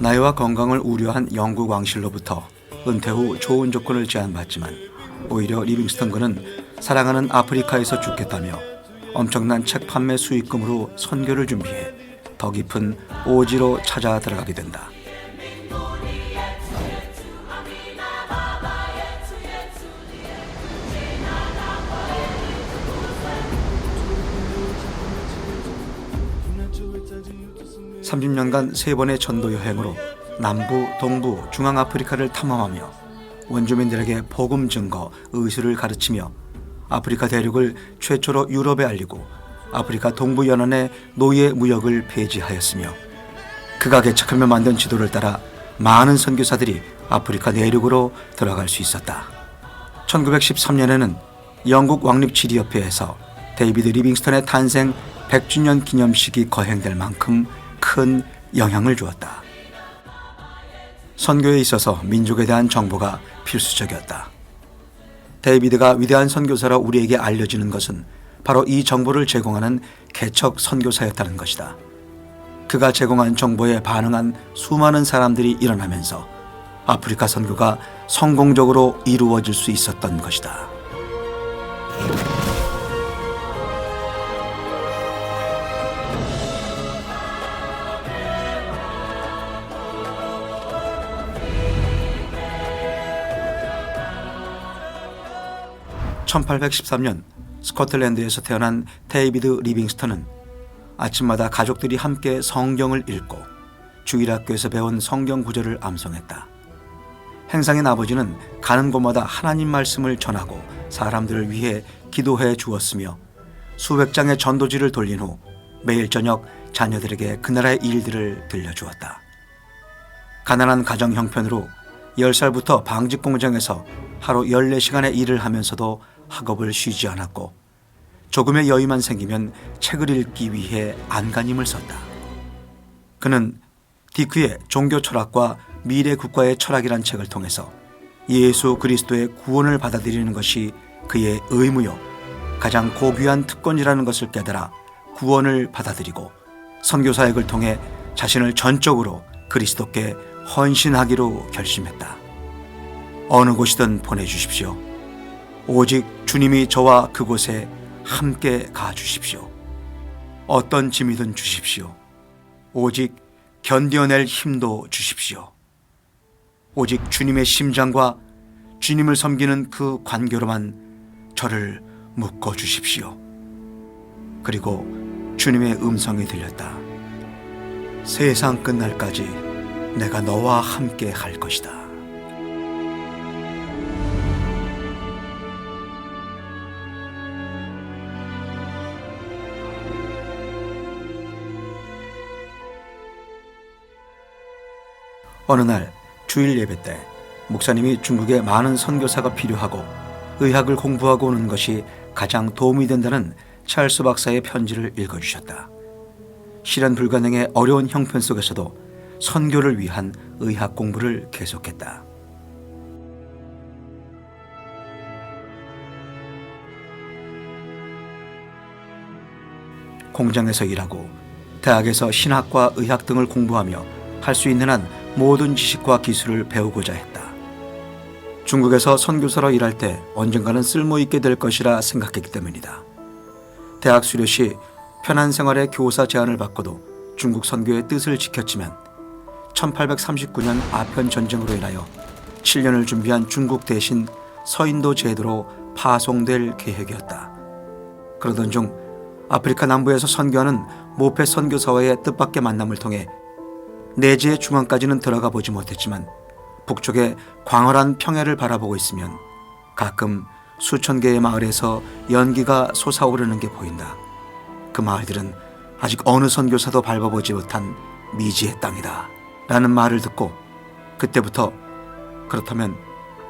나이와 건강을 우려한 영국 왕실로부터 은퇴 후 좋은 조건을 제안받지만 오히려 리빙스턴 군은 사랑하는 아프리카에서 죽겠다며 엄청난 책 판매 수익금으로 선교를 준비해 더 깊은 오지로 찾아 들어가게 된다. (30년간) 3번의 전도 여행으로 남부, 동부, 중앙아프리카를 탐험하며 원주민들에게 복음 증거, 의술을 가르치며 아프리카 대륙을 최초로 유럽에 알리고 아프리카 동부 연안의 노예 무역을 폐지하였으며 그가 개척하며 만든 지도를 따라 많은 선교사들이 아프리카 내륙으로 들어갈 수 있었다. 1913년에는 영국 왕립지리협회에서 데이비드 리빙스턴의 탄생 100주년 기념식이 거행될 만큼 큰 영향을 주었다. 선교에 있어서 민족에 대한 정보가 필수적이었다. 데이비드가 위대한 선교사로 우리에게 알려지는 것은 바로 이 정보를 제공하는 개척 선교사였다는 것이다. 그가 제공한 정보에 반응한 수많은 사람들이 일어나면서 아프리카 선교가 성공적으로 이루어질 수 있었던 것이다. (1813년) 스코틀랜드에서 태어난 데이비드 리빙스턴은 아침마다 가족들이 함께 성경을 읽고 주일학교에서 배운 성경 구절을 암송했다. 행상인 아버지는 가는 곳마다 하나님 말씀을 전하고 사람들을 위해 기도해 주었으며 수백 장의 전도지를 돌린 후 매일 저녁 자녀들에게 그 나라의 일들을 들려주었다. 가난한 가정 형편으로 10살부터 방직 공장에서 하루 14시간의 일을 하면서도 학업을 쉬지 않았고 조금의 여유만 생기면 책을 읽기 위해 안간힘을 썼다. 그는 디크의 종교 철학과 미래 국가의 철학이란 책을 통해서 예수 그리스도의 구원을 받아들이는 것이 그의 의무요 가장 고귀한 특권이라는 것을 깨달아 구원을 받아들이고 선교 사역을 통해 자신을 전적으로 그리스도께 헌신하기로 결심했다. 어느 곳이든 보내주십시오. 오직 주님이 저와 그곳에 함께 가주십시오. 어떤 짐이든 주십시오. 오직 견뎌낼 힘도 주십시오. 오직 주님의 심장과 주님을 섬기는 그 관계로만 저를 묶어주십시오. 그리고 주님의 음성이 들렸다. 세상 끝날까지 내가 너와 함께 할 것이다. 어느 날 주일 예배 때 목사님이 중국에 많은 선교사가 필요하고 의학을 공부하고 오는 것이 가장 도움이 된다는 찰스 박사의 편지를 읽어주셨다. 실현 불가능의 어려운 형편 속에서도 선교를 위한 의학 공부를 계속했다. 공장에서 일하고 대학에서 신학과 의학 등을 공부하며 할 수 있는 한 모든 지식과 기술을 배우고자 했다. 중국에서 선교사로 일할 때 언젠가는 쓸모있게 될 것이라 생각했기 때문이다. 대학 수료 시 편한 생활의 교사 제안을 받고도 중국 선교의 뜻을 지켰지만 1839년 아편 전쟁으로 인하여 7년을 준비한 중국 대신 서인도 제도로 파송될 계획이었다. 그러던 중 아프리카 남부에서 선교하는 모페 선교사와의 뜻밖의 만남을 통해 내지의 중앙까지는 들어가 보지 못했지만 북쪽의 광활한 평야를 바라보고 있으면 가끔 수천 개의 마을에서 연기가 솟아오르는 게 보인다. 그 마을들은 아직 어느 선교사도 밟아보지 못한 미지의 땅이다 라는 말을 듣고 그때부터 그렇다면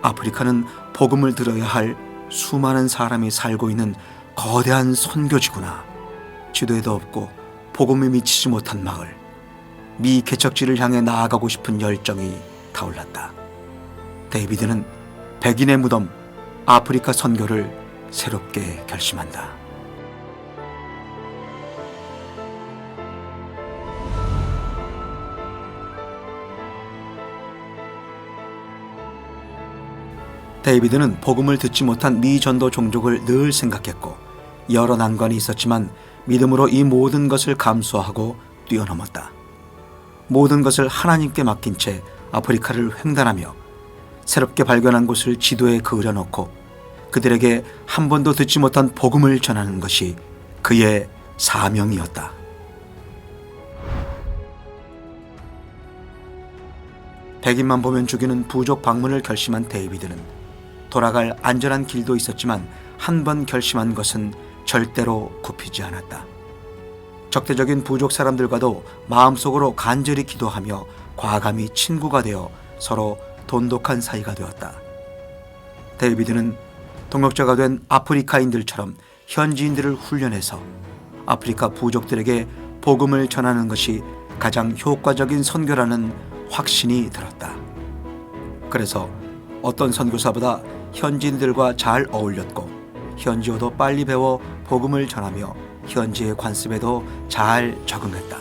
아프리카는 복음을 들어야 할 수많은 사람이 살고 있는 거대한 선교지구나. 지도에도 없고 복음이 미치지 못한 마을, 미 개척지를 향해 나아가고 싶은 열정이 타올랐다. 데이비드는 백인의 무덤 아프리카 선교를 새롭게 결심한다. 데이비드는 복음을 듣지 못한 미전도 종족을 늘 생각했고 여러 난관이 있었지만 믿음으로 이 모든 것을 감수하고 뛰어넘었다. 모든 것을 하나님께 맡긴 채 아프리카를 횡단하며 새롭게 발견한 곳을 지도에 그려놓고 그들에게 한 번도 듣지 못한 복음을 전하는 것이 그의 사명이었다. 백인만 보면 죽이는 부족 방문을 결심한 데이비드는 돌아갈 안전한 길도 있었지만 한 번 결심한 것은 절대로 굽히지 않았다. 적대적인 부족 사람들과도 마음속으로 간절히 기도하며 과감히 친구가 되어 서로 돈독한 사이가 되었다. 데이비드는 동역자가 된 아프리카인들처럼 현지인들을 훈련해서 아프리카 부족들에게 복음을 전하는 것이 가장 효과적인 선교라는 확신이 들었다. 그래서 어떤 선교사보다 현지인들과 잘 어울렸고 현지어도 빨리 배워 복음을 전하며 현지의 관습에도 잘 적응했다.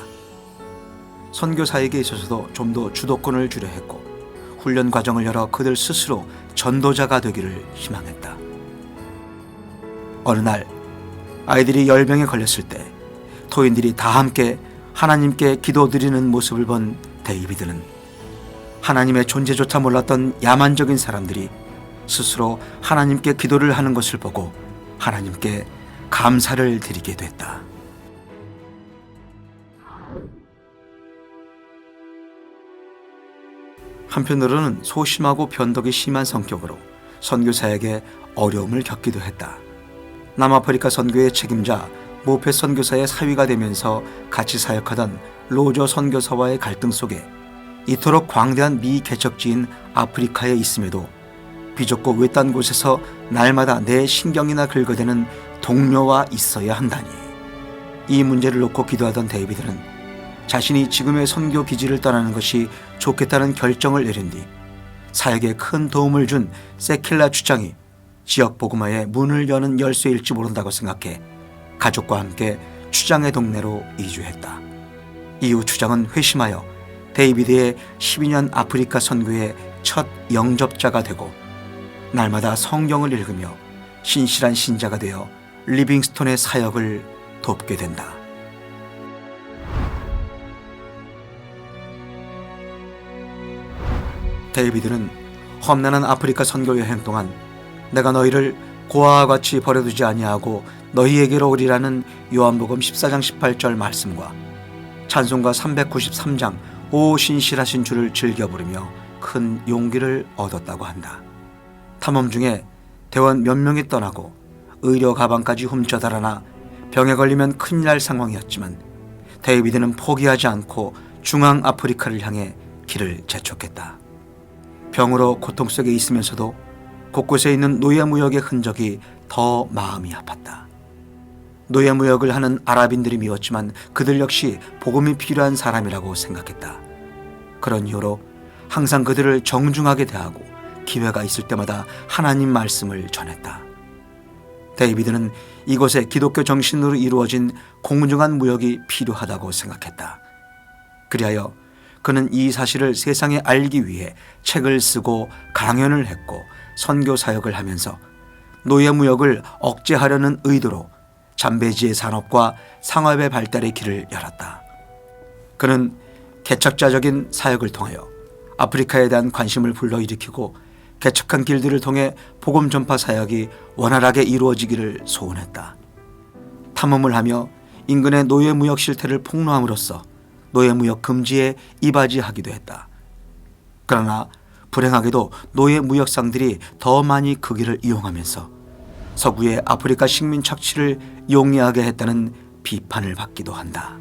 선교사에게 있어서도 좀 더 주도권을 주려 했고 훈련 과정을 열어 그들 스스로 전도자가 되기를 희망했다. 어느 날 아이들이 열병에 걸렸을 때 토인들이 다 함께 하나님께 기도드리는 모습을 본 데이비드는 하나님의 존재조차 몰랐던 야만적인 사람들이 스스로 하나님께 기도를 하는 것을 보고 하나님께 감사를 드리게 됐다. 한편으로는 소심하고 변덕이 심한 성격으로 선교사에게 어려움을 겪기도 했다. 남아프리카 선교의 책임자 모페 선교사의 사위가 되면서 같이 사역하던 로저 선교사와의 갈등 속에 이토록 광대한 미개척지인 아프리카에 있음에도 비좁고 외딴 곳에서 날마다 내 신경이나 긁어대는 동료와 있어야 한다니. 이 문제를 놓고 기도하던 데이비드는 자신이 지금의 선교 기지를 떠나는 것이 좋겠다는 결정을 내린 뒤 사역에 큰 도움을 준 세킬라 추장이 지역 복음화의 문을 여는 열쇠일지 모른다고 생각해 가족과 함께 추장의 동네로 이주했다. 이후 추장은 회심하여 데이비드의 12년 아프리카 선교의 첫 영접자가 되고 날마다 성경을 읽으며 신실한 신자가 되어 리빙스톤의 사역을 돕게 된다. 데이비드는 험난한 아프리카 선교 여행 동안 내가 너희를 고아와 같이 버려두지 아니하고 너희에게로 오리라는 요한복음 14장 18절 말씀과 찬송가 393장 오 신실하신 주를 즐겨 부르며 큰 용기를 얻었다고 한다. 탐험 중에 대원 몇 명이 떠나고 의료 가방까지 훔쳐 달아나 병에 걸리면 큰일 날 상황이었지만 데이비드는 포기하지 않고 중앙 아프리카를 향해 길을 재촉했다. 병으로 고통 속에 있으면서도 곳곳에 있는 노예무역의 흔적이 더 마음이 아팠다. 노예무역을 하는 아랍인들이 미웠지만 그들 역시 복음이 필요한 사람이라고 생각했다. 그런 이유로 항상 그들을 정중하게 대하고 기회가 있을 때마다 하나님 말씀을 전했다. 데이비드는 이곳에 기독교 정신으로 이루어진 공정한 무역이 필요하다고 생각했다. 그리하여 그는 이 사실을 세상에 알기 위해 책을 쓰고 강연을 했고 선교 사역을 하면서 노예무역을 억제하려는 의도로 잠베지의 산업과 상업의 발달의 길을 열었다. 그는 개척자적인 사역을 통하여 아프리카에 대한 관심을 불러일으키고 개척한 길들을 통해 복음 전파 사역이 원활하게 이루어지기를 소원했다. 탐험을 하며 인근의 노예무역 실태를 폭로함으로써 노예무역 금지에 이바지하기도 했다. 그러나 불행하게도 노예무역상들이 더 많이 그 길을 이용하면서 서구의 아프리카 식민 착취를 용이하게 했다는 비판을 받기도 한다.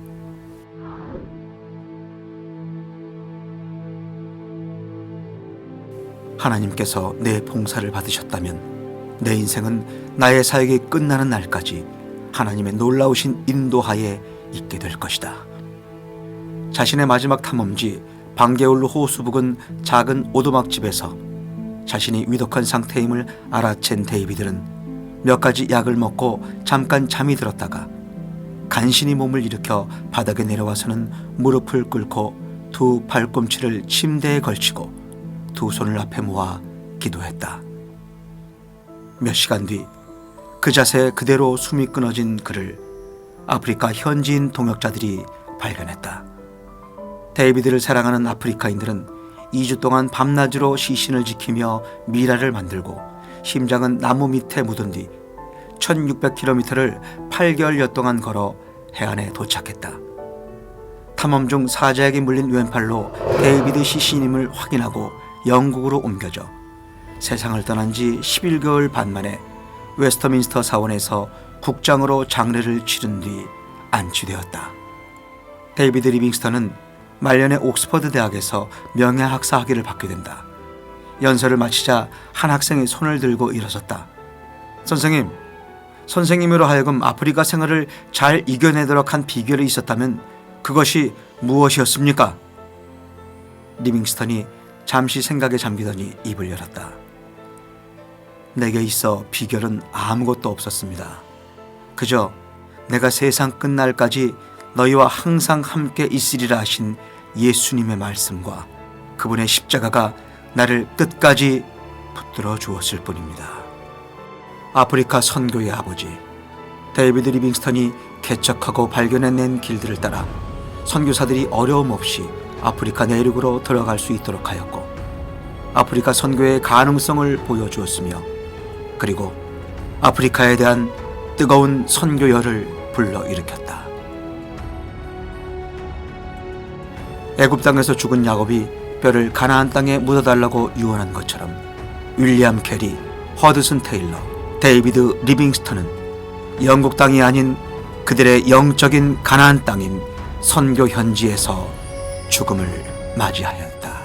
하나님께서 내 봉사를 받으셨다면 내 인생은 나의 사역이 끝나는 날까지 하나님의 놀라우신 인도하에 있게 될 것이다. 자신의 마지막 탐험지 방게울루 호수 부근 작은 오두막집에서 자신이 위독한 상태임을 알아챈 데이비드는 몇 가지 약을 먹고 잠깐 잠이 들었다가 간신히 몸을 일으켜 바닥에 내려와서는 무릎을 꿇고 두 발꿈치를 침대에 걸치고 두 손을 앞에 모아 기도했다. 몇 시간 뒤 그 자세 그대로 숨이 끊어진 그를 아프리카 현지인 동역자들이 발견했다. 데이비드를 사랑하는 아프리카인들은 2주 동안 밤낮으로 시신을 지키며 미라를 만들고 심장은 나무 밑에 묻은 뒤 1600km를 8개월여 동안 걸어 해안에 도착했다. 탐험 중 사자에게 물린 왼팔로 데이비드 시신임을 확인하고 영국으로 옮겨져 세상을 떠난 지 11개월 반 만에 웨스터민스터 사원에서 국장으로 장례를 치른 뒤 안치되었다. 데이비드 리빙스턴은 말년에 옥스퍼드 대학에서 명예학사 학위를 받게 된다. 연설을 마치자 한 학생이 손을 들고 일어섰다. 선생님, 선생님으로 하여금 아프리카 생활을 잘 이겨내도록 한 비결이 있었다면 그것이 무엇이었습니까? 리빙스턴이 잠시 생각에 잠기더니 입을 열었다. 내게 있어 비결은 아무것도 없었습니다. 그저 내가 세상 끝날까지 너희와 항상 함께 있으리라 하신 예수님의 말씀과 그분의 십자가가 나를 끝까지 붙들어 주었을 뿐입니다. 아프리카 선교의 아버지 데이비드 리빙스턴이 개척하고 발견해낸 길들을 따라 선교사들이 어려움 없이 아프리카 내륙으로 들어갈 수 있도록 하였고 아프리카 선교의 가능성을 보여주었으며 그리고 아프리카에 대한 뜨거운 선교열을 불러일으켰다. 애굽 땅에서 죽은 야곱이 뼈를 가나안 땅에 묻어달라고 유언한 것처럼 윌리엄 캐리, 허드슨 테일러, 데이비드 리빙스턴은 영국 땅이 아닌 그들의 영적인 가나안 땅인 선교 현지에서 죽음을 맞이하였다.